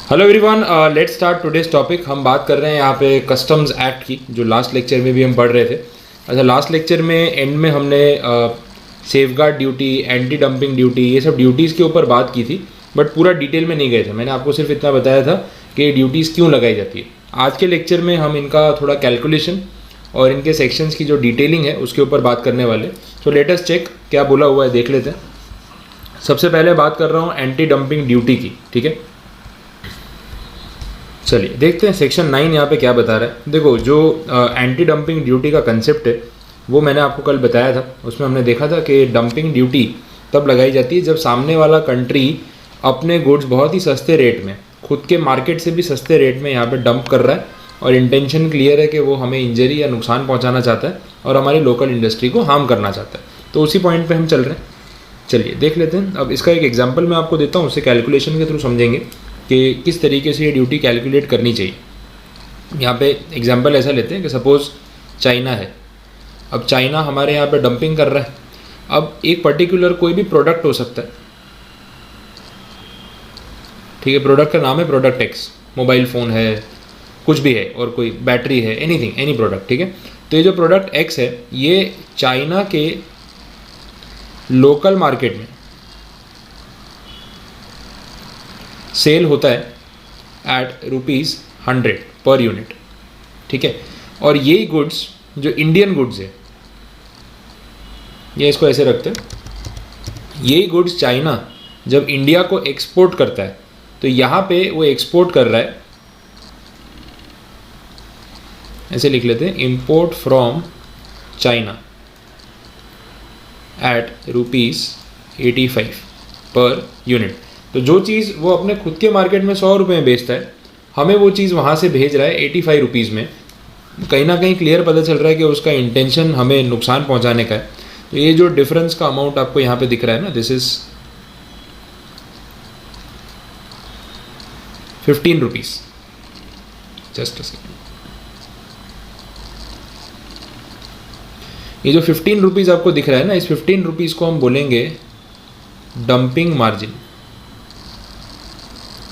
Hello everyone, let's start today's topic. हम बात कर रहे हैं यहाँ पे कस्टम्स एक्ट की, जो लास्ट लेक्चर में भी हम पढ़ रहे थे। अच्छा, लास्ट लेक्चर में एंड में हमने safeguard duty, anti dumping duty, ये सब ड्यूटीज़ के ऊपर बात की थी, बट पूरा डिटेल में नहीं गए थे। मैंने आपको सिर्फ इतना बताया था कि ड्यूटीज़ क्यों लगाई जाती है। आज के लेक्चर में हम इनका थोड़ा कैलकुलेशन और इनके सेक्शंस की जो डिटेलिंग है उसके ऊपर बात करने वाले। सो लेट अस चेक क्या बोला हुआ है, देख लेते हैं। सबसे पहले बात कर रहा हूँ एंटी डंपिंग ड्यूटी की, ठीक है। चलिए देखते हैं सेक्शन 9 यहाँ पे क्या बता रहा है। देखो, जो एंटी डंपिंग ड्यूटी का कंसेप्ट है वो मैंने आपको कल बताया था। उसमें हमने देखा था कि डंपिंग ड्यूटी तब लगाई जाती है जब सामने वाला कंट्री अपने गुड्स बहुत ही सस्ते रेट में, खुद के मार्केट से भी सस्ते रेट में यहाँ पे डंप कर रहा है और इंटेंशन क्लियर है कि वो हमें इंजरी या नुकसान पहुँचाना चाहता है और हमारी लोकल इंडस्ट्री को हार्म करना चाहता है। तो उसी पॉइंट पर हम चल रहे हैं। चलिए देख लेते हैं। अब इसका एक एग्जाम्पल मैं आपको देता हूँ, उससे कैलकुलेशन के थ्रू समझेंगे कि किस तरीके से ये ड्यूटी कैलकुलेट करनी चाहिए। यहाँ पे एग्जांपल ऐसा लेते हैं कि सपोज़ चाइना है। अब चाइना हमारे यहाँ पे डंपिंग कर रहा है। अब एक पर्टिकुलर कोई भी प्रोडक्ट हो सकता है, ठीक है। प्रोडक्ट का नाम है प्रोडक्ट एक्स, मोबाइल फ़ोन है, कुछ भी है, और कोई बैटरी है, एनीथिंग, एनी प्रोडक्ट, ठीक है। तो ये जो प्रोडक्ट एक्स है ये चाइना के लोकल मार्केट में सेल होता है एट ₹100 पर यूनिट, ठीक है। और यही गुड्स जो इंडियन गुड्स है, ये इसको ऐसे रखते हैं, यही गुड्स चाइना जब इंडिया को एक्सपोर्ट करता है तो यहाँ पे वो एक्सपोर्ट कर रहा है, ऐसे लिख लेते हैं, import from China eight ₹85 per unit. तो जो चीज़ वो अपने खुद के मार्केट में 100 रुपये में बेचता है, हमें वो चीज़ वहाँ से भेज रहा है 85 रुपीज़ में। कहीं ना कहीं क्लियर पता चल रहा है कि उसका इंटेंशन हमें नुकसान पहुँचाने का है। तो ये जो डिफरेंस का अमाउंट आपको यहाँ पे दिख रहा है ना, this is 15 rupees. Just a second, ये जो 15 रुपीज़ आपको दिख रहा है ना, इस 15 रुपीज़ को हम बोलेंगे डंपिंग मार्जिन,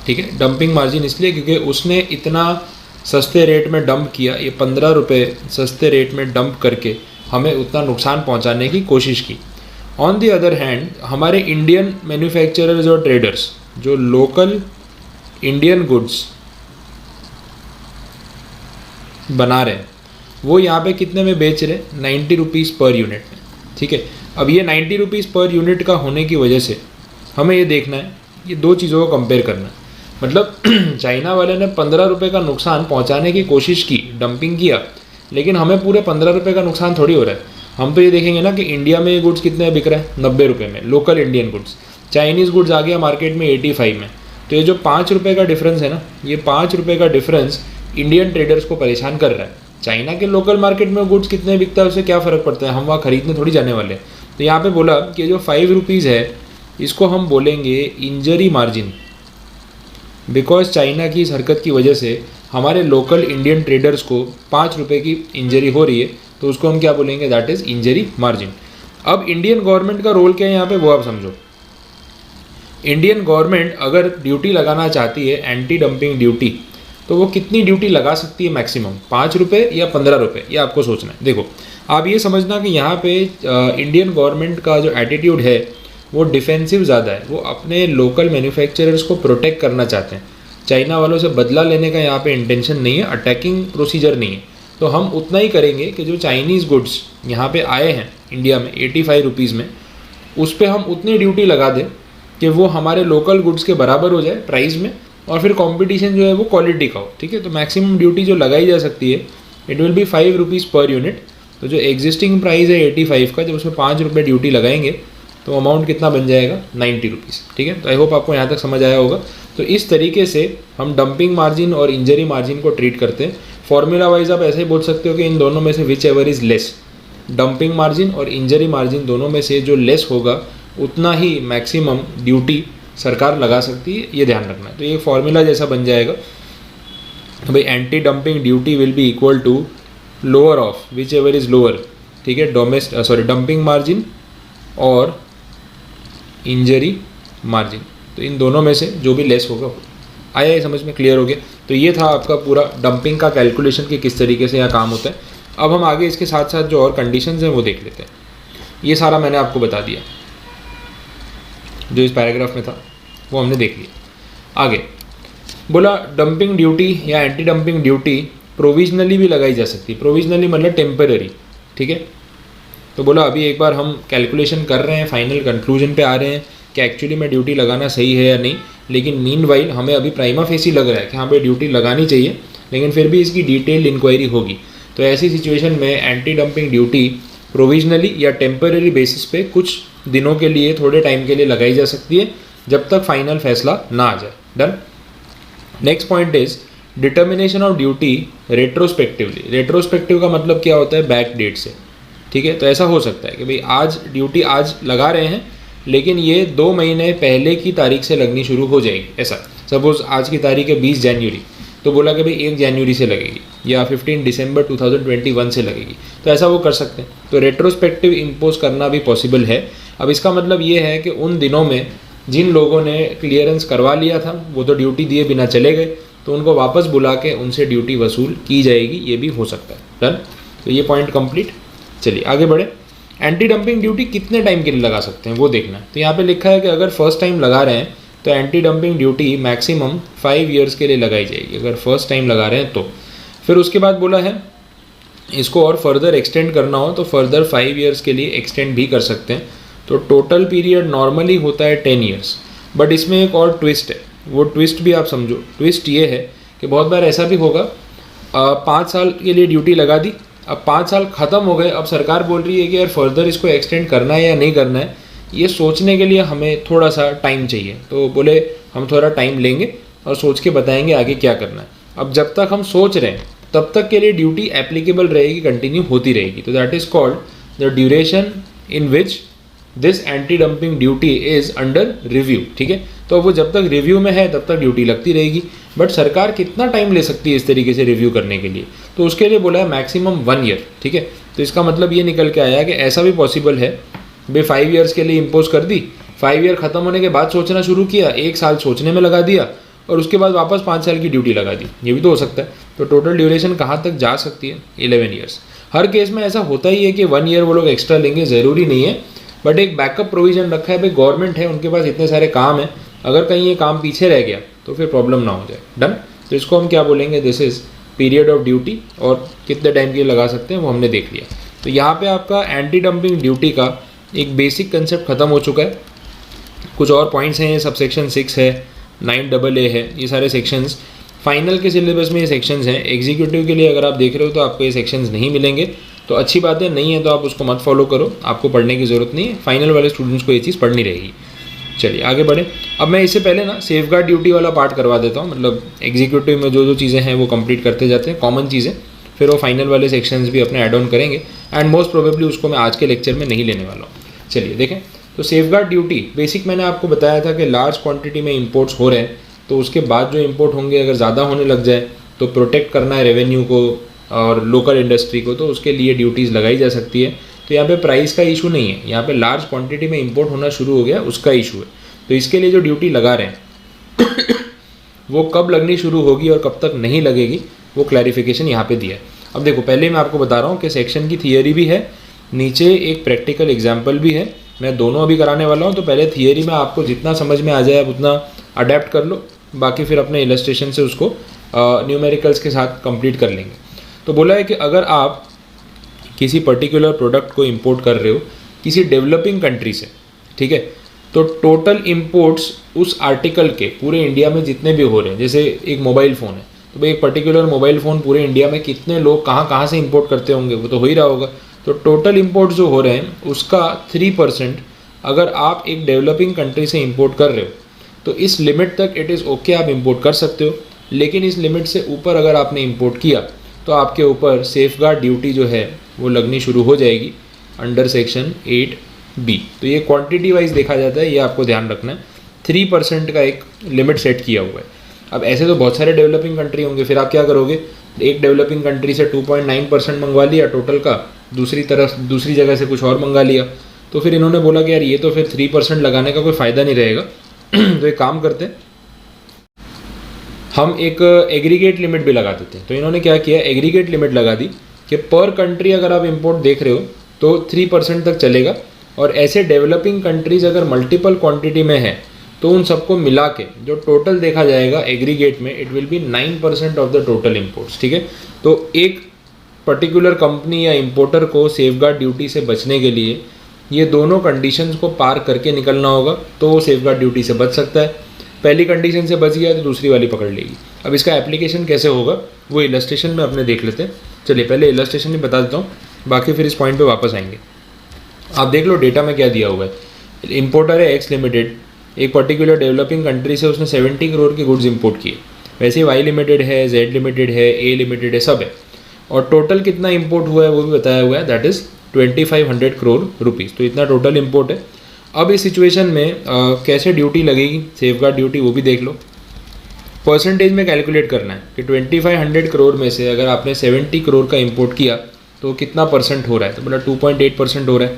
ठीक है। डंपिंग मार्जिन इसलिए क्योंकि उसने इतना सस्ते रेट में डंप किया, ये 15 रुपये सस्ते रेट में डंप करके हमें उतना नुकसान पहुंचाने की कोशिश की। ऑन दी अदर हैंड, हमारे इंडियन मैन्युफैक्चरर्स और ट्रेडर्स जो लोकल इंडियन गुड्स बना रहे हैं, वो यहाँ पे कितने में बेच रहे हैं? 90 रुपीज़ पर यूनिट में, ठीक है। अब ये 90 रुपीज़ पर यूनिट का होने की वजह से हमें ये देखना है, ये दो चीज़ों को कंपेयर करना है। मतलब चाइना वाले ने 15 रुपये का नुकसान पहुंचाने की कोशिश की, डंपिंग किया, लेकिन हमें पूरे 15 रुपये का नुकसान थोड़ी हो रहा है। हम तो ये देखेंगे ना कि इंडिया में ये गुड्स कितने बिक रहा है, 90 रुपये में, local Indian goods. Chinese goods आ गया मार्केट में 85 में। तो ये जो 5 रुपये का डिफरेंस है ना, ये 5 रुपये का डिफरेंस इंडियन ट्रेडर्स को परेशान कर रहा है। चाइना के लोकल मार्केट में गुड्स कितने बिकता है उससे क्या फ़र्क पड़ता है, हम वहाँ खरीदने थोड़ी जाने वाले हैं। तो यहाँ पे बोला कि जो 5 रुपीज़ है इसको हम बोलेंगे इंजरी मार्जिन, बिकॉज चाइना की इस हरकत की वजह से हमारे लोकल इंडियन ट्रेडर्स को 5 रुपये की इंजरी हो रही है, तो उसको हम क्या बोलेंगे, दैट इज़ इंजरी मार्जिन। अब इंडियन गवर्नमेंट का रोल क्या है यहाँ पे, वो आप समझो। इंडियन गवर्नमेंट अगर ड्यूटी लगाना चाहती है, एंटी डंपिंग ड्यूटी, तो वो कितनी ड्यूटी लगा सकती है मैक्सिमम, 5 रुपये या 15 रुपये, ये आपको सोचना है। देखो, आप ये समझना कि यहाँ पे इंडियन गवर्नमेंट का जो एटीट्यूड है वो डिफेंसिव ज़्यादा है। वो अपने लोकल मैन्युफैक्चरर्स को प्रोटेक्ट करना चाहते हैं। चाइना वालों से बदला लेने का यहाँ पे इंटेंशन नहीं है, अटैकिंग प्रोसीजर नहीं है। तो हम उतना ही करेंगे कि जो चाइनीज़ गुड्स यहाँ पे आए हैं इंडिया में 85 रुपीज़ में, उस पर हम उतनी ड्यूटी लगा दें कि वो हमारे लोकल गुड्स के बराबर हो जाए प्राइस में, और फिर कॉम्पिटिशन जो है वो क्वालिटी का हो, ठीक है। तो मैक्सिमम ड्यूटी जो लगाई जा सकती है it will be 5 rupees per unit. तो जो एग्जिस्टिंग प्राइस है 85 का, जब उसमें 5 रुपये ड्यूटी लगाएंगे तो अमाउंट कितना बन जाएगा, 90 रुपीज़, ठीक है। तो आई होप आपको यहाँ तक समझ आया होगा। तो इस तरीके से हम डंपिंग मार्जिन और इंजरी मार्जिन को ट्रीट करते हैं। फॉर्मूला वाइज आप ऐसे ही बोल सकते हो कि इन दोनों में से which ever is less, dumping margin और इंजरी मार्जिन दोनों में से जो लेस होगा उतना ही मैक्सिमम ड्यूटी सरकार लगा सकती है, ये ध्यान रखना है। तो ये फॉर्मूला जैसा बन जाएगा भाई, anti dumping duty will be equal to lower of whichever is lower, ठीक है, डंपिंग मार्जिन और इंजरी मार्जिन। तो इन दोनों में से जो भी लेस होगा। आया ये समझ में, क्लियर हो गया। तो ये था आपका पूरा डंपिंग का कैलकुलेशन कि किस तरीके से यहाँ काम होता है। अब हम आगे इसके साथ साथ जो और कंडीशंस हैं वो देख लेते हैं। ये सारा मैंने आपको बता दिया जो इस पैराग्राफ में था, वो हमने देख लिया। आगे बोला डंपिंग ड्यूटी या एंटी डंपिंग ड्यूटी प्रोविजनली भी लगाई जा सकती है। प्रोविजनली मतलब टेम्पररी, ठीक है। तो बोला अभी एक बार हम कैलकुलेशन कर रहे हैं, फाइनल कंक्लूजन पे आ रहे हैं कि एक्चुअली में ड्यूटी लगाना सही है या नहीं, लेकिन मीनवाइल हमें अभी प्राइमा फेसी लग रहा है कि हाँ भाई ड्यूटी लगानी चाहिए, लेकिन फिर भी इसकी डिटेल्ड इंक्वायरी होगी। तो ऐसी सिचुएशन में एंटी डंपिंग ड्यूटी प्रोविजनली या टेम्पररी बेसिस पे कुछ दिनों के लिए, थोड़े टाइम के लिए लगाई जा सकती है, जब तक फाइनल फैसला ना आ जाए। Done. Next point is determination of duty retrospectively. Retrospective का मतलब क्या होता है, बैक डेट से, ठीक है। तो ऐसा हो सकता है कि भाई आज ड्यूटी आज लगा रहे हैं, लेकिन ये 2 महीने पहले की तारीख से लगनी शुरू हो जाएगी। ऐसा सपोज आज की तारीख है 20 जनवरी, तो बोला कि भाई 1 जनवरी से लगेगी या 15 दिसंबर 2021 से लगेगी, तो ऐसा वो कर सकते हैं। तो रेट्रोस्पेक्टिव इम्पोज करना भी पॉसिबल है। अब इसका मतलब ये है कि उन दिनों में जिन लोगों ने क्लियरेंस करवा लिया था वो तो ड्यूटी दिए बिना चले गए, तो उनको वापस बुला के उनसे ड्यूटी वसूल की जाएगी, ये भी हो सकता है। डन। तो ये पॉइंट कंप्लीट। चलिए आगे बढ़े। एंटी डंपिंग ड्यूटी कितने टाइम के लिए लगा सकते हैं वो देखना है। तो यहाँ पे लिखा है कि अगर फर्स्ट टाइम लगा रहे हैं तो anti dumping duty maximum 5 years के लिए लगाई जाएगी, अगर फर्स्ट टाइम लगा रहे हैं तो। फिर उसके बाद बोला है इसको और फर्दर एक्सटेंड करना हो तो फर्दर 5 ईयर्स के लिए एक्सटेंड भी कर सकते हैं। तो टोटल पीरियड नॉर्मली होता है 10 ईयर्स, बट इसमें एक और ट्विस्ट है, वो ट्विस्ट भी आप समझो। ट्विस्ट ये है कि बहुत बार ऐसा भी होगा 5 साल के लिए ड्यूटी लगा दी, अब 5 साल ख़त्म हो गए, अब सरकार बोल रही है कि यार फर्दर इसको एक्सटेंड करना है या नहीं करना है, ये सोचने के लिए हमें थोड़ा सा टाइम चाहिए। तो बोले हम थोड़ा टाइम लेंगे और सोच के बताएंगे आगे क्या करना है। अब जब तक हम सोच रहे हैं तब तक के लिए ड्यूटी एप्लीकेबल रहेगी, कंटिन्यू होती रहेगी। तो that is called the duration in which this anti dumping duty is under review, ठीक है। तो वो जब तक रिव्यू में है तब तक ड्यूटी लगती रहेगी, बट सरकार कितना टाइम ले सकती है इस तरीके से रिव्यू करने के लिए, तो उसके लिए बोला है मैक्सिमम 1 ईयर, ठीक है। तो इसका मतलब ये निकल के आया कि ऐसा भी पॉसिबल है भाई 5 ईयर्स के लिए इम्पोज कर दी, 5 ईयर ख़त्म होने के बाद सोचना शुरू किया, 1 साल सोचने में लगा दिया और उसके बाद वापस 5 साल की ड्यूटी लगा दी, ये भी तो हो सकता है। तो टोटल ड्यूरेशन कहाँ तक जा सकती है, 11 ईयर्स। हर केस में ऐसा होता ही है कि 1 ईयर वो लोग एक्स्ट्रा लेंगे, ज़रूरी नहीं है, बट एक बैकअप प्रोविजन रखा है। भाई गवर्नमेंट है, उनके पास इतने सारे काम हैं, अगर कहीं ये काम पीछे रह गया तो फिर प्रॉब्लम ना हो जाए। डन। तो इसको हम क्या बोलेंगे, this is period of duty, और कितने टाइम के लिए लगा सकते हैं वो हमने देख लिया। तो यहाँ पे आपका एंटी डंपिंग ड्यूटी का एक बेसिक कंसेप्ट खत्म हो चुका है। कुछ और पॉइंट्स हैं, सबसेक्शन 6 है, 9AA है, ये सारे सेक्शंस फाइनल के सिलेबस में ये सेक्शंस हैं। एग्जीक्यूटिव के लिए अगर आप देख रहे हो तो आपको ये सेक्शंस नहीं मिलेंगे, तो अच्छी बात है, नहीं है तो आप उसको मत फॉलो करो, आपको पढ़ने की ज़रूरत नहीं है, फाइनल वाले स्टूडेंट्स को ये चीज़ पढ़नी रहेगी। चलिए आगे बढ़े। अब मैं इससे पहले ना सेफगार्ड ड्यूटी वाला पार्ट करवा देता हूँ, मतलब एग्जीक्यूटिव में जो जो चीज़ें हैं वो कंप्लीट करते जाते हैं, कॉमन चीज़ें, फिर वो फाइनल वाले सेक्शंस भी अपने ऐड ऑन करेंगे, एंड मोस्ट प्रोबेबली उसको मैं आज के लेक्चर में नहीं लेने वाला हूँ। चलिए देखें। तो सेफगार्ड ड्यूटी बेसिक मैंने आपको बताया था कि लार्ज क्वांटिटी में इंपोर्ट्स हो रहे हैं, तो उसके बाद जो इंपोर्ट होंगे अगर ज़्यादा होने लग जाए तो प्रोटेक्ट करना है रेवेन्यू को और लोकल इंडस्ट्री को, तो उसके लिए ड्यूटीज़ लगाई जा सकती है। तो यहाँ पे प्राइस का इशू नहीं है, यहाँ पे लार्ज क्वांटिटी में इंपोर्ट होना शुरू हो गया उसका इशू है। तो इसके लिए जो ड्यूटी लगा रहे हैं वो कब लगनी शुरू होगी और कब तक नहीं लगेगी, वो क्लैरिफिकेशन यहाँ पे दिया है। अब देखो, पहले मैं आपको बता रहा हूँ कि सेक्शन की थियरी भी है, नीचे एक प्रैक्टिकल एग्जाम्पल भी है, मैं दोनों अभी कराने वाला हूँ। तो पहले थियरी में आपको जितना समझ में आ जाए आप उतना अडेप्ट कर लो, बाकी फिर अपने इलस्ट्रेशन से उसको न्यूमेरिकल्स के साथ कंप्लीट कर लेंगे। तो बोला है कि अगर आप किसी पर्टिकुलर प्रोडक्ट को इंपोर्ट कर रहे हो किसी डेवलपिंग कंट्री से, ठीक है, तो टोटल इंपोर्ट्स उस आर्टिकल के पूरे इंडिया में जितने भी हो रहे हैं, जैसे एक मोबाइल फ़ोन है तो भाई एक पर्टिकुलर मोबाइल फ़ोन पूरे इंडिया में कितने लोग कहाँ कहाँ से इंपोर्ट करते होंगे, वो तो हो ही रहा होगा। तो टोटल इंपोर्ट जो हो रहे हैं उसका 3% अगर आप एक डेवलपिंग कंट्री से इंपोर्ट कर रहे हो तो इस लिमिट तक इट इज़ ओके, आप इंपोर्ट कर सकते हो। लेकिन इस लिमिट से ऊपर अगर आपने इंपोर्ट किया तो आपके ऊपर सेफगार्ड ड्यूटी जो है वो लगनी शुरू हो जाएगी अंडर सेक्शन 8B। तो ये क्वांटिटी वाइज देखा जाता है, ये आपको ध्यान रखना है। 3% का एक लिमिट सेट किया हुआ है। अब ऐसे तो बहुत सारे डेवलपिंग कंट्री होंगे, फिर आप क्या करोगे, एक डेवलपिंग कंट्री से 2.9% मंगवा लिया टोटल का, दूसरी जगह से कुछ और मंगा लिया, तो फिर इन्होंने बोला कि यार ये तो फिर 3% लगाने का कोई फ़ायदा नहीं रहेगा। तो एक काम करते हैं, हम एक एग्रीगेट लिमिट भी लगा देते हैं। तो इन्होंने क्या किया, एग्रीगेट लिमिट लगा दी कि पर कंट्री अगर आप इंपोर्ट देख रहे हो तो 3% तक चलेगा, और ऐसे डेवलपिंग कंट्रीज़ अगर मल्टीपल क्वांटिटी में है तो उन सबको मिला के जो टोटल देखा जाएगा एग्रीगेट में, it will be 9% of the total imports. ठीक है, तो एक पर्टिकुलर कंपनी या इंपोर्टर को सेफगार्ड ड्यूटी से बचने के लिए ये दोनों कंडीशंस को पार करके निकलना होगा, तो वो सेफगार्ड ड्यूटी से बच सकता है। पहली कंडीशन से बच गया तो दूसरी वाली पकड़ लेगी। अब इसका एप्लीकेशन कैसे होगा वो इलस्ट्रेशन में अपने देख लेते हैं। चलिए पहले इलस्ट्रेशन में बता देता हूँ, बाकी फिर इस पॉइंट पे वापस आएंगे। आप देख लो डेटा में क्या दिया हुआ है। इंपोर्टर है एक्स लिमिटेड, एक पर्टिकुलर डेवलपिंग कंट्री से उसने 70 करोड़ के गुड्स इंपोर्ट किए। वैसे ही वाई लिमिटेड है, जेड लिमिटेड है, ए लिमिटेड है, सब है, और टोटल कितना इंपोर्ट हुआ है वो भी बताया हुआ है, दैट इज़ 2500 करोड़ रुपीज़। तो इतना टोटल इंपोर्ट है। अब इस सिचुएशन में कैसे ड्यूटी लगेगी, सेफगार्ड ड्यूटी, वो भी देख लो। परसेंटेज में कैलकुलेट करना है कि 2500 करोड़ में से अगर आपने 70 करोड़ का इंपोर्ट किया तो कितना परसेंट हो रहा है, तो बोला 2.8% हो रहा है।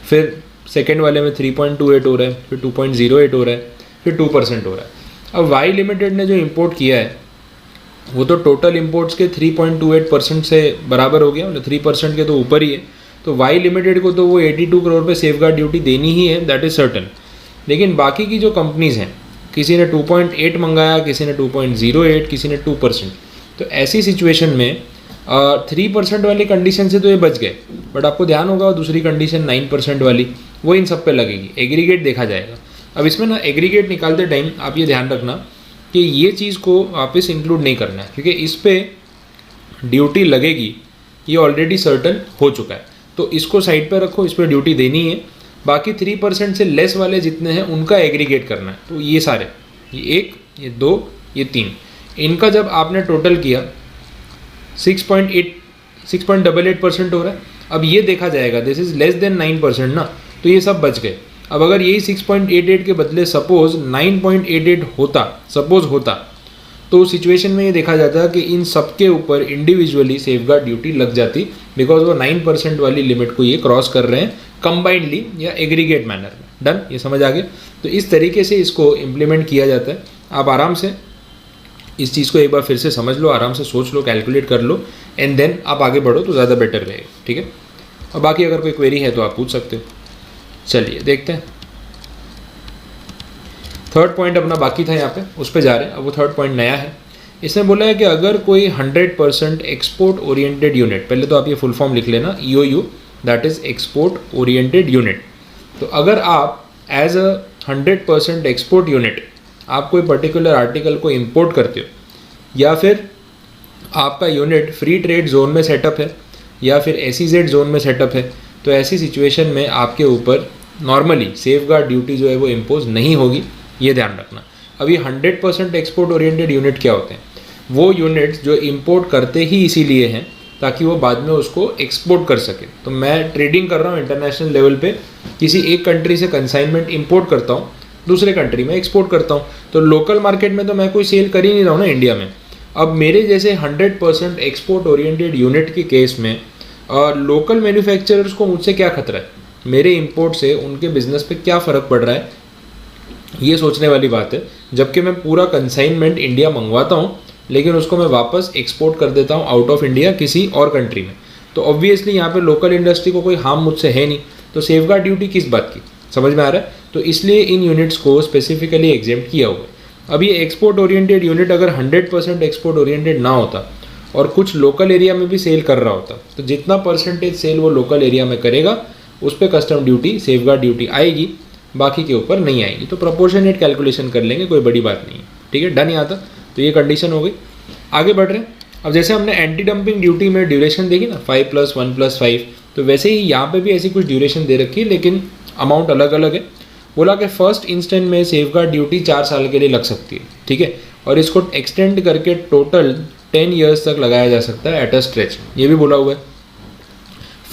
फिर सेकेंड वाले में 3.28 हो रहा है, फिर 2.08 हो रहा है, फिर 2% हो रहा है। अब वाई लिमिटेड ने जो इंपोर्ट किया है वो तो टोटल इंपोर्ट्स के 3.28% से बराबर हो गया, मतलब 3% के तो ऊपर ही है। तो वाई लिमिटेड को तो वो 82 करोड़ पे सेफगार्ड ड्यूटी देनी ही है, दैट इज़ सर्टन। लेकिन बाकी की जो कंपनीज़ हैं, किसी ने 2.8 मंगाया, किसी ने 2.08, किसी ने 2%, तो ऐसी सिचुएशन में 3% वाली कंडीशन से तो ये बच गए, बट आपको ध्यान होगा दूसरी कंडीशन 9% वाली, वो इन सब पे लगेगी। एग्रीगेट देखा जाएगा। अब इसमें ना एग्रीगेट निकालते टाइम आप ये ध्यान रखना कि ये चीज़ को वापस इंक्लूड नहीं करना है, क्योंकि इस पर ड्यूटी लगेगी, ये ऑलरेडी सर्टन हो चुका है। तो इसको साइड पर रखो, इस पर ड्यूटी देनी है। बाकी 3% से लेस वाले जितने हैं उनका एग्रीगेट करना है। तो ये सारे, ये 1, ये 2, ये 3, इनका जब आपने टोटल किया 6.88% हो रहा है। अब ये देखा जाएगा, दिस इज़ लेस देन 9% ना, तो ये सब बच गए। अब अगर यही 6.88 के बदले सपोज 9.88 होता, सपोज होता, तो सिचुएशन में ये देखा जाता है कि इन सब के ऊपर इंडिविजुअली सेफगार्ड ड्यूटी लग जाती, बिकॉज वो 9% वाली लिमिट को ये क्रॉस कर रहे हैं कंबाइंडली या एग्रीगेट मैनर में। डन, ये समझ आ गया। तो इस तरीके से इसको इम्प्लीमेंट किया जाता है। आप आराम से इस चीज़ को एक बार फिर से समझ लो, आराम से सोच लो, कैलकुलेट कर लो, एंड देन आप आगे बढ़ो तो ज़्यादा बेटर रहेगा। ठीक है, और बाकी अगर कोई क्वेरी है तो आप पूछ सकते हो। चलिए देखते हैं। थर्ड पॉइंट अपना बाकी था यहाँ पे, उस पर जा रहे हैं। अब वो थर्ड पॉइंट नया है। इसने बोला है कि अगर कोई 100% एक्सपोर्ट ओरिएंटेड यूनिट, पहले तो आप ये फुल फॉर्म लिख लेना, EOU, that is export oriented unit. तो अगर आप एज अ 100% एक्सपोर्ट यूनिट आप कोई पर्टिकुलर आर्टिकल को इंपोर्ट करते हो, या फिर आपका यूनिट फ्री ट्रेड जोन में सेटअप है या फिर SEZ जोन में सेटअप है, तो ऐसी सिचुएशन में आपके ऊपर नॉर्मली सेफगार्ड ड्यूटी जो है वो इम्पोज नहीं होगी, ये ध्यान रखना। अभी 100% एक्सपोर्ट ओरिएंटेड यूनिट क्या होते हैं? वो यूनिट्स जो इंपोर्ट करते ही इसीलिए हैं ताकि वो बाद में उसको एक्सपोर्ट कर सके। तो मैं ट्रेडिंग कर रहा हूँ इंटरनेशनल लेवल पे, किसी एक कंट्री से कंसाइनमेंट इंपोर्ट करता हूँ, दूसरे कंट्री में एक्सपोर्ट करता हूँ, तो लोकल मार्केट में तो मैं कोई सेल कर ही नहीं रहा हूँ ना इंडिया में। अब मेरे जैसे 100% एक्सपोर्ट ओरिएंटेड यूनिट के केस में लोकल मैन्युफैक्चरर्स को मुझसे क्या खतरा है, मेरे इंपोर्ट से उनके बिजनेस पे क्या फ़र्क पड़ रहा है, ये सोचने वाली बात है। जबकि मैं पूरा कंसाइनमेंट इंडिया मंगवाता हूँ लेकिन उसको मैं वापस एक्सपोर्ट कर देता हूँ आउट ऑफ इंडिया किसी और कंट्री में, तो ऑब्वियसली यहाँ पे लोकल इंडस्ट्री को कोई हार्म मुझसे है नहीं, तो सेफगार्ड ड्यूटी किस बात की, समझ में आ रहा है? तो इसलिए इन यूनिट्स को स्पेसिफिकली एग्जेम्प्ट किया हुआ है। अब ये एक्सपोर्ट ओरिएंटेड यूनिट अगर 100% एक्सपोर्ट ओरिएंटेड ना होता और कुछ लोकल एरिया में भी सेल कर रहा होता, तो जितना परसेंटेज सेल वो लोकल एरिया में करेगा उस पर कस्टम ड्यूटी, सेफगार्ड ड्यूटी आएगी, बाकी के ऊपर नहीं आएगी। तो प्रोपोर्शनेट कैलकुलेशन कर लेंगे, कोई बड़ी बात नहीं है। ठीक है, डन यहाँ तक। तो ये कंडीशन हो गई। आगे बढ़ रहे हैं। अब जैसे हमने एंटी डंपिंग ड्यूटी में ड्यूरेशन देखी ना, 5+1+5, तो वैसे ही यहाँ पे भी ऐसी कुछ ड्यूरेशन दे रखी है, लेकिन अमाउंट अलग अलग है। बोला कि फर्स्ट इंस्टेंट में सेफगार्ड ड्यूटी 4 साल के लिए लग सकती है, ठीक है, और इसको एक्सटेंड करके टोटल 10 ईयर्स तक लगाया जा सकता है एट अ स्ट्रेच, ये भी बोला हुआ है।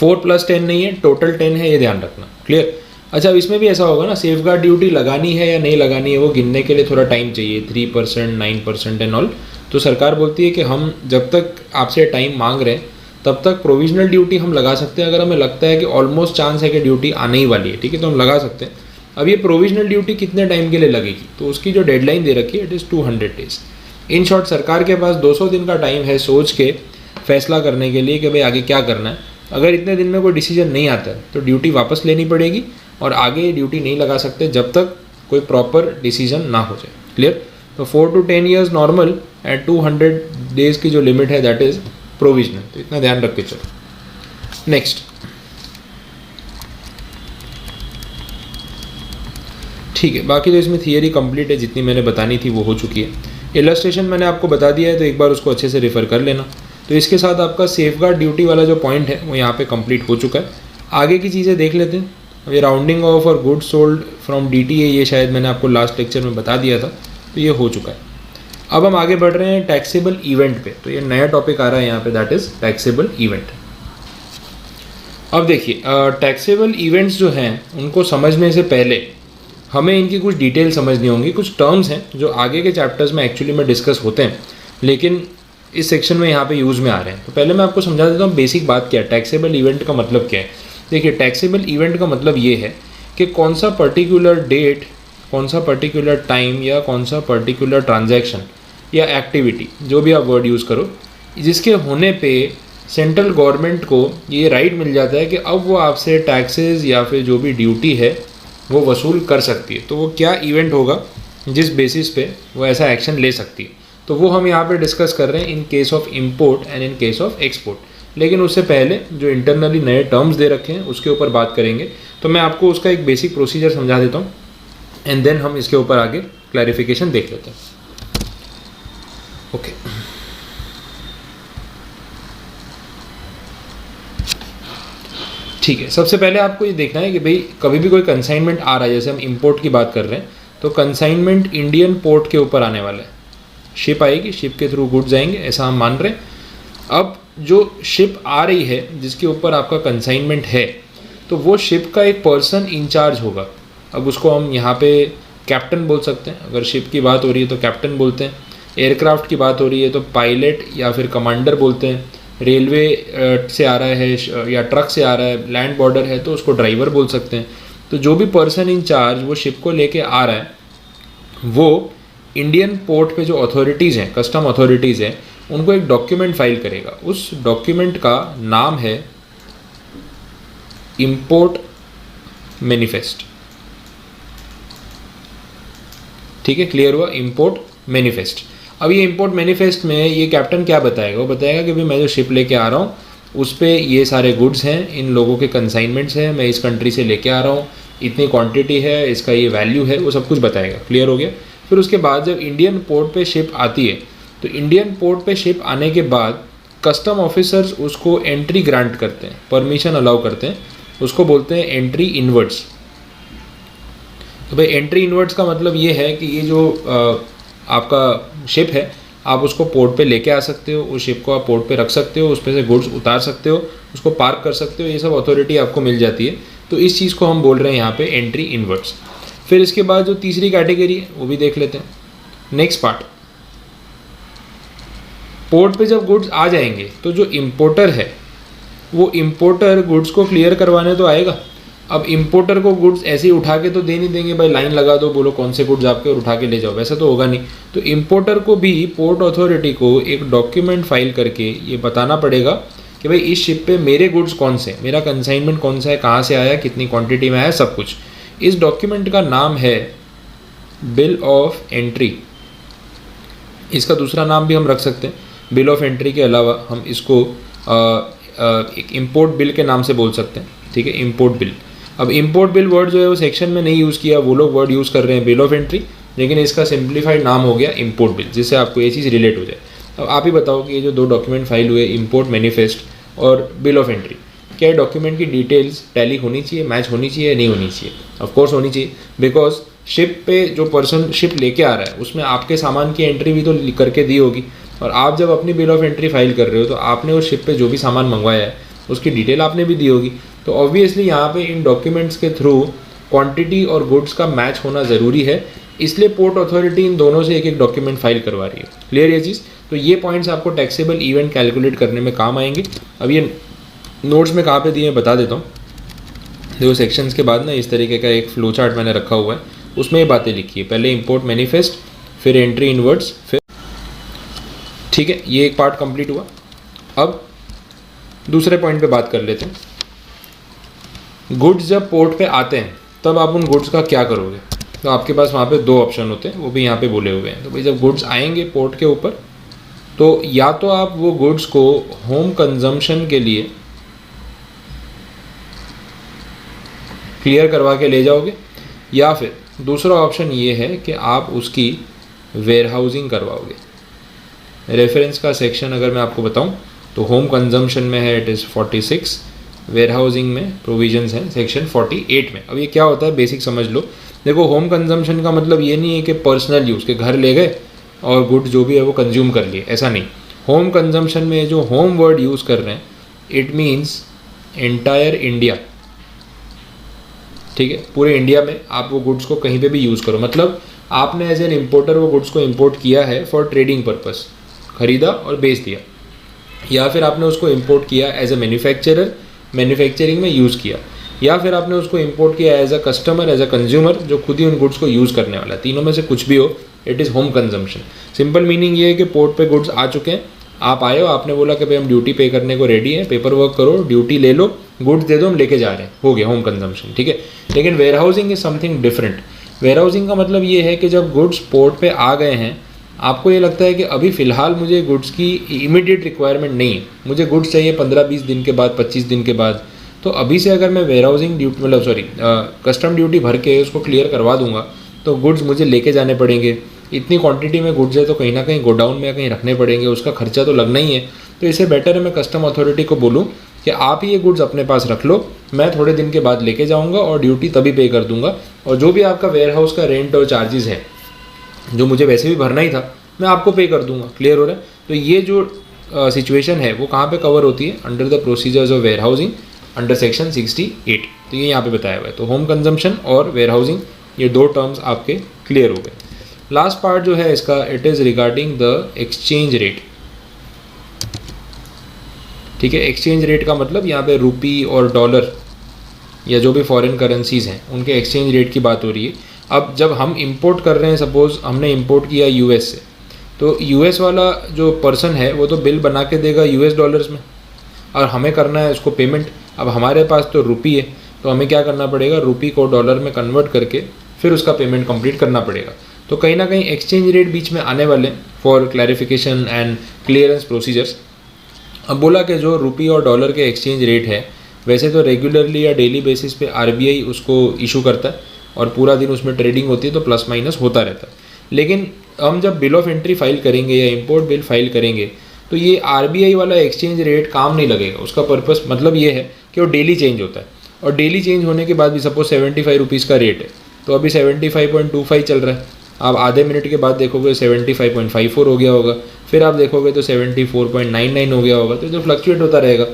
4+10 नहीं है, टोटल 10 है, ये ध्यान रखना। क्लियर? अच्छा, अब इसमें भी ऐसा होगा ना, सेफगार्ड ड्यूटी लगानी है या नहीं लगानी है वो गिनने के लिए थोड़ा टाइम चाहिए, 3%, 9% एंड ऑल। तो सरकार बोलती है कि हम जब तक आपसे टाइम मांग रहे हैं तब तक प्रोविजनल ड्यूटी हम लगा सकते हैं, अगर हमें लगता है कि ऑलमोस्ट चांस है कि ड्यूटी आने ही वाली है, ठीक है, तो हम लगा सकते हैं। अब ये प्रोविजनल ड्यूटी कितने टाइम के लिए लगेगी, तो उसकी जो डेडलाइन दे रखी है it is 200 days. In short सरकार के पास 200 दिन का टाइम है सोच के फैसला करने के लिए कि भाई आगे क्या करना है। अगर इतने दिन में कोई डिसीजन नहीं आता है तो ड्यूटी वापस लेनी पड़ेगी और आगे ड्यूटी नहीं लगा सकते जब तक कोई प्रॉपर डिसीजन ना हो जाए। क्लियर? तो 4 to 10 years normal and 200 days की जो लिमिट है दैट इज़ प्रोविजनल। तो इतना ध्यान रख के चलो। नेक्स्ट, ठीक है, बाकी तो इसमें थियरी कंप्लीट है, जितनी मैंने बतानी थी वो हो चुकी है। इलस्ट्रेशन मैंने आपको बता दिया है तो एक बार उसको अच्छे से रेफ़र कर लेना। तो इसके साथ आपका सेफगार्ड ड्यूटी वाला जो पॉइंट है वो यहाँ पे कंप्लीट हो चुका है। आगे की चीज़ें देख लेते हैं। ये राउंडिंग ऑफ और गुड्स सोल्ड फ्रॉम DTA, ये शायद मैंने आपको लास्ट लेक्चर में बता दिया था, तो ये हो चुका है। अब हम आगे बढ़ रहे हैं टैक्सेबल इवेंट पे। तो ये नया टॉपिक आ रहा है यहाँ पे, दैट इज़ टैक्सेबल इवेंट। अब देखिए, टैक्सेबल इवेंट्स जो हैं उनको समझने से पहले हमें इनकी कुछ डिटेल समझनी होंगी। कुछ टर्म्स हैं जो आगे के चैप्टर्स में एक्चुअली में डिस्कस होते हैं लेकिन इस सेक्शन में यहाँ पे यूज़ में आ रहे हैं। तो पहले मैं आपको समझा देता हूँ बेसिक बात क्या है, टैक्सेबल इवेंट का मतलब क्या है। देखिए, टैक्सेबल इवेंट का मतलब ये है कि कौन सा पर्टिकुलर डेट, कौन सा पर्टिकुलर टाइम या कौन सा पर्टिकुलर ट्रांजैक्शन या एक्टिविटी, जो भी आप वर्ड यूज़ करो, जिसके होने पे सेंट्रल गवर्नमेंट को ये राइट मिल जाता है कि अब वो आपसे टैक्सेस या फिर जो भी ड्यूटी है वो वसूल कर सकती है। तो वो क्या इवेंट होगा जिस बेसिस पे वो ऐसा एक्शन ले सकती है, तो वो हम यहाँ पे डिस्कस कर रहे हैं in case of import and in case of export. लेकिन उससे पहले जो इंटरनली नए टर्म्स दे रखे हैं उसके ऊपर बात करेंगे। तो मैं आपको उसका एक बेसिक प्रोसीजर समझा देता हूँ एंड देन हम इसके ऊपर आगे क्लैरिफिकेशन देख लेते हैं। ओके, ठीक है। सबसे पहले आपको ये देखना है कि भाई कभी भी कोई कंसाइनमेंट आ रहा है, जैसे हम इंपोर्ट की बात कर रहे हैं तो कंसाइनमेंट इंडियन पोर्ट के ऊपर आने वाला है। शिप आएगी, शिप के थ्रू गुड्स आएंगे, ऐसा हम मान रहे हैं। अब जो शिप आ रही है जिसके ऊपर आपका कंसाइनमेंट है, तो वो शिप का एक पर्सन इंचार्ज होगा। अब उसको हम यहाँ पे कैप्टन बोल सकते हैं, अगर शिप की बात हो रही है तो कैप्टन बोलते हैं। एयरक्राफ्ट की बात हो रही है तो पायलट या फिर कमांडर बोलते हैं। रेलवे से आ रहा है या ट्रक से आ रहा है, लैंड बॉर्डर है तो उसको ड्राइवर बोल सकते हैं। तो जो भी पर्सन इंचार्ज वो शिप को लेके आ रहा है वो इंडियन पोर्ट पे जो अथॉरिटीज़ हैं, कस्टम अथॉरिटीज़ हैं, उनको एक डॉक्यूमेंट फाइल करेगा। उस डॉक्यूमेंट का नाम है इंपोर्ट मैनिफेस्ट। ठीक है, क्लियर हुआ? Import manifest. अब ये इंपोर्ट मैनिफेस्ट में ये कैप्टन क्या बताएगा? वो बताएगा कि भाई मैं जो शिप लेके आ रहा हूँ उस पर ये सारे गुड्स हैं, इन लोगों के कंसाइनमेंट्स हैं, मैं इस कंट्री से लेके आ रहा हूँ, इतनी क्वांटिटी है, इसका ये वैल्यू है, वो सब कुछ बताएगा। क्लियर हो गया? फिर उसके बाद जब इंडियन पोर्ट पे शिप आती है तो इंडियन पोर्ट पे शिप आने के बाद कस्टम ऑफिसर्स उसको एंट्री ग्रांट करते हैं, परमिशन अलाउ करते हैं, उसको बोलते हैं एंट्री इनवर्ड्स। तो भाई एंट्री इनवर्ड्स का मतलब ये है कि ये जो आपका शिप है आप उसको पोर्ट पे लेके आ सकते हो, उस शिप को आप पोर्ट पे रख सकते हो, उस पे से गुड्स उतार सकते हो, उसको पार्क कर सकते हो, ये सब अथॉरिटी आपको मिल जाती है। तो इस चीज़ को हम बोल रहे हैं यहाँ पे एंट्री इनवर्ड्स। फिर इसके बाद जो तीसरी कैटेगरी है वो भी देख लेते हैं। नेक्स्ट पार्ट, पोर्ट पे जब गुड्स आ जाएंगे तो जो इम्पोर्टर है वो इम्पोर्टर गुड्स को क्लियर करवाने तो आएगा। अब इम्पोर्टर को गुड्स ऐसे ही उठा के तो दे नहीं देंगे, भाई लाइन लगा दो, बोलो कौन से गुड्स आपके और उठा के ले जाओ, वैसा तो होगा नहीं। तो इम्पोर्टर को भी पोर्ट अथॉरिटी को एक डॉक्यूमेंट फाइल करके ये बताना पड़ेगा कि भाई इस शिप पे मेरे गुड्स कौन से, मेरा कंसाइनमेंट कौन सा है, कहाँ से आया, कितनी क्वांटिटी में आया, सब कुछ। इस डॉक्यूमेंट का नाम है बिल ऑफ एंट्री। इसका दूसरा नाम भी हम रख सकते हैं। बिल ऑफ एंट्री के अलावा हम इसको एक इम्पोर्ट बिल के नाम से बोल सकते हैं। ठीक है, इम्पोर्ट बिल। अब इम्पोर्ट बिल वर्ड जो है वो सेक्शन में नहीं यूज़ किया, वो लोग वर्ड यूज़ कर रहे हैं बिल ऑफ एंट्री, लेकिन इसका सिंप्लीफाइड नाम हो गया इम्पोर्ट बिल, जिससे आपको ये चीज़ रिलेट हो जाए। अब आप ही बताओ कि ये जो दो डॉक्यूमेंट फाइल हुए, इम्पोर्ट मैनिफेस्ट और बिल ऑफ एंट्री, क्या डॉक्यूमेंट की डिटेल्स टैली होनी चाहिए, मैच होनी चाहिए, नहीं होनी चाहिए? ऑफकोर्स होनी चाहिए, बिकॉज शिप पे जो पर्सन शिप लेके आ रहा है उसमें आपके सामान की एंट्री भी तो करके दी होगी, और आप जब अपनी बिल ऑफ एंट्री फाइल कर रहे हो तो आपने उस शिप पे जो भी सामान मंगवाया है उसकी डिटेल आपने भी दी होगी। तो ऑब्वियसली यहाँ पे इन डॉक्यूमेंट्स के थ्रू क्वांटिटी और गुड्स का मैच होना ज़रूरी है, इसलिए पोर्ट अथॉरिटी इन दोनों से एक एक डॉक्यूमेंट फाइल करवा रही है। क्लियर ये चीज़? तो ये पॉइंट्स आपको टैक्सेबल इवेंट कैलकुलेट करने में काम आएंगे। अब ये नोट्स में कहाँ पे दिए बता देता हूँ। देखो सेक्शंस के बाद ना इस तरीके का एक फ्लो चार्ट मैंने रखा हुआ है, उसमें ये बातें लिखी है। पहले इंपोर्ट मैनिफेस्ट, फिर एंट्री इनवर्ड्स, फिर ठीक है, ये एक पार्ट कंप्लीट हुआ। अब दूसरे पॉइंट पे बात कर लेते हैं। गुड्स जब पोर्ट पे आते हैं तब आप उन गुड्स का क्या करोगे? तो आपके पास वहाँ पे दो ऑप्शन होते हैं, वो भी यहाँ पे बोले हुए हैं। तो भाई जब गुड्स आएंगे पोर्ट के ऊपर तो या तो आप वो गुड्स को होम कंजम्पशन के लिए क्लियर करवा के ले जाओगे, या फिर दूसरा ऑप्शन ये है कि आप उसकी वेयरहाउसिंग करवाओगे। रेफरेंस का सेक्शन अगर मैं आपको बताऊं तो होम कंजम्पशन में है इट इज़ 46, वेयरहाउसिंग में प्रोविजंस हैं सेक्शन 48 में। अब ये क्या होता है बेसिक समझ लो। देखो, होम कंजम्पशन का मतलब ये नहीं है कि पर्सनल यूज़ के घर ले गए और गुड जो भी है वो कंज्यूम कर लिए, ऐसा नहीं। होम कंजम्पशन में जो होम वर्ड यूज़ कर रहे हैं इट मीन्स एंटायर इंडिया। ठीक है, पूरे इंडिया में आप वो गुड्स को कहीं पे भी यूज़ करो। मतलब आपने एज एन इम्पोर्टर वो गुड्स को इम्पोर्ट किया है फॉर ट्रेडिंग पर्पस, ख़रीदा और बेच दिया, या फिर आपने उसको इम्पोर्ट किया एज अ मैन्युफैक्चरर, मैन्युफैक्चरिंग में यूज़ किया, या फिर आपने उसको इम्पोर्ट किया as a customer, as a consumer जो खुद ही उन गुड्स को यूज़ करने वाला है। तीनों में से कुछ भी हो, it is home consumption. Simple meaning ये है कि पोर्ट पे गुड्स आ चुके हैं, आप आए हो, आपने बोला कि भाई हम ड्यूटी पे करने को रेडी हैं, पेपर वर्क करो, ड्यूटी ले लो, गुड्स दे दो, हम लेके जा रहे हैं, हो गया होम कंजम्पशन। ठीक है, लेकिन warehousing is something different. Warehousing का मतलब ये है कि जब गुड्स पोर्ट पे आ गए हैं, आपको ये लगता है कि अभी फ़िलहाल मुझे गुड्स की इमीडिएट रिक्वायरमेंट नहीं है, मुझे गुड्स चाहिए 15-20 दिन के बाद, 25 दिन के बाद। तो अभी से अगर मैं वेयरहाउसिंग ड्यूटी कस्टम ड्यूटी भर के उसको क्लियर करवा दूंगा तो गुड्स मुझे लेके जाने पड़ेंगे। इतनी क्वांटिटी में गुड्स है तो कहीं ना कहीं गोडाउन में कहीं रखने पड़ेंगे, उसका खर्चा तो लगना ही है। तो इससे बेटर है मैं कस्टम अथॉरिटी को बोलूँ कि आप ही ये गुड्स अपने पास रख लो, मैं थोड़े दिन के बाद लेके जाऊँगा और ड्यूटी तभी पे कर दूँगा, और जो भी आपका वेयरहाउस का रेंट और चार्जेस है जो मुझे वैसे भी भरना ही था मैं आपको पे कर दूँगा। क्लियर हो रहा है? तो ये जो सिचुएशन है वो कहाँ पे कवर होती है? Under the procedures of warehousing under section 68। तो ये यहाँ पे बताया हुआ है। तो होम कंजम्पशन और वेयरहाउसिंग, ये दो टर्म्स आपके क्लियर हो गए। लास्ट पार्ट जो है इसका, it is regarding the exchange rate. ठीक है, एक्सचेंज रेट का मतलब यहाँ पे रुपी और डॉलर या जो भी फॉरेन करेंसीज हैं उनके एक्सचेंज रेट की बात हो रही है। अब जब हम इंपोर्ट कर रहे हैं, सपोज हमने इंपोर्ट किया यूएस से, तो यूएस वाला जो पर्सन है वो तो बिल बना के देगा यूएस डॉलर्स में और हमें करना है उसको पेमेंट। अब हमारे पास तो रुपी है तो हमें क्या करना पड़ेगा, रुपी को डॉलर में कन्वर्ट करके फिर उसका पेमेंट कंप्लीट करना पड़ेगा। तो कहीं ना कहीं एक्सचेंज रेट बीच में आने वाले for clarification and clearance procedures. अब बोला कि जो रुपी और डॉलर के एक्सचेंज रेट है वैसे तो रेगुलरली या डेली बेसिस पे आरबीआई उसको इशू करता है और पूरा दिन उसमें ट्रेडिंग होती है तो प्लस माइनस होता रहता है। लेकिन हम जब बिल ऑफ एंट्री फाइल करेंगे या इंपोर्ट बिल फाइल करेंगे तो ये आरबीआई वाला एक्सचेंज रेट काम नहीं लगेगा। उसका पर्पस मतलब ये है कि वो डेली चेंज होता है, और डेली चेंज होने के बाद भी सपोज 75 रुपीज़ का रेट है तो अभी 75.25 चल रहा है। आप आधे मिनट के बाद देखोगे 75.54 हो गया होगा, फिर आप देखोगे तो 74.99 हो गया होगा। तो जो फ्लक्चुएट होता रहेगा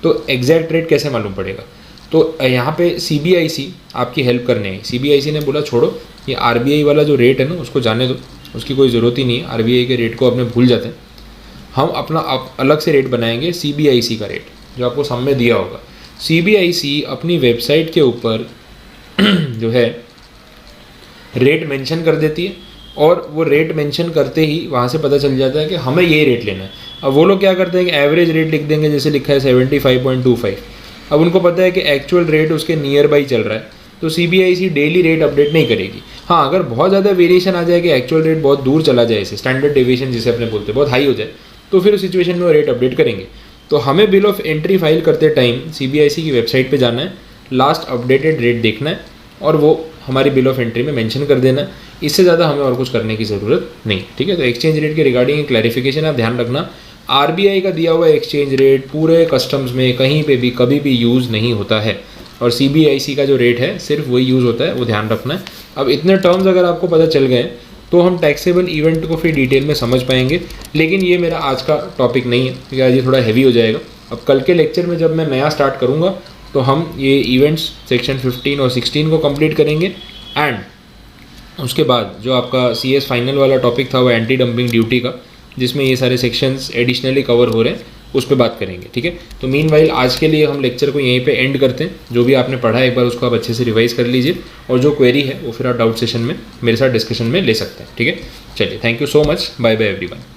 तो एग्जैक्ट रेट कैसे मालूम पड़ेगा? तो यहाँ पे सीबीआईसी आपकी हेल्प करने आई। सीबीआईसी ने बोला छोड़ो ये आरबीआई वाला जो रेट है ना उसको जाने दो, उसकी कोई ज़रूरत ही नहीं है, आरबीआई के रेट को अपने भूल जाते हैं, हम अपना अलग से रेट बनाएंगे सीबीआईसी का रेट जो आपको सामने दिया होगा। सीबीआईसी अपनी वेबसाइट के ऊपर जो है रेट मेंशन कर देती है और वो रेट मेंशन करते ही वहाँ से पता चल जाता है कि हमें ये रेट लेना है। अब वो लोग क्या करते हैं कि एवरेज रेट लिख देंगे, जैसे लिखा है 75.25। अब उनको पता है कि एक्चुअल रेट उसके नियर बाई चल रहा है तो सीबीआईसी डेली रेट अपडेट नहीं करेगी। हाँ, अगर बहुत ज़्यादा वेरिएशन आ जाए कि एक्चुअल रेट बहुत दूर चला जाए, इसे स्टैंडर्ड डेविएशन जिसे अपने बोलते हैं बहुत हाई हो जाए, तो फिर उस सिचुएशन में वो रेट अपडेट करेंगे। तो हमें बिल ऑफ एंट्री फाइल करते टाइम सीबीआईसी की वेबसाइट पे जाना है, लास्ट अपडेटेड रेट देखना है और वो हमारी बिल ऑफ एंट्री में मेंशन कर देना है। इससे ज़्यादा हमें और कुछ करने की ज़रूरत नहीं। ठीक है, तो एक्सचेंज रेट के रिगार्डिंग क्लैरिफिकेशन आप ध्यान रखना, आरबीआई का दिया हुआ एक्सचेंज रेट पूरे कस्टम्स में कहीं पे भी कभी भी यूज़ नहीं होता है और सीबीआईसी का जो रेट है सिर्फ वही यूज़ होता है, वो ध्यान रखना है। अब इतने टर्म्स अगर आपको पता चल गए तो हम टैक्सेबल इवेंट को फिर डिटेल में समझ पाएंगे। लेकिन ये मेरा आज का टॉपिक नहीं है क्योंकि आज ये थोड़ा हैवी हो जाएगा। अब कल के लेक्चर में जब मैं नया स्टार्ट करूँगा तो हम ये इवेंट्स सेक्शन 15 और 16 को कंप्लीट करेंगे एंड उसके बाद जो आपका सीएस फाइनल वाला टॉपिक था वो एंटी डंपिंग ड्यूटी का, जिसमें ये सारे सेक्शंस एडिशनली कवर हो रहे हैं, उस पर बात करेंगे। ठीक है, तो मीनवाइल आज के लिए हम लेक्चर को यहीं पे एंड करते हैं। जो भी आपने पढ़ा है एक बार उसको आप अच्छे से रिवाइज कर लीजिए और जो क्वेरी है वो फिर आप डाउट सेशन में मेरे साथ डिस्कशन में ले सकते हैं। ठीक है, चलिए, thank you so much, bye bye everyone.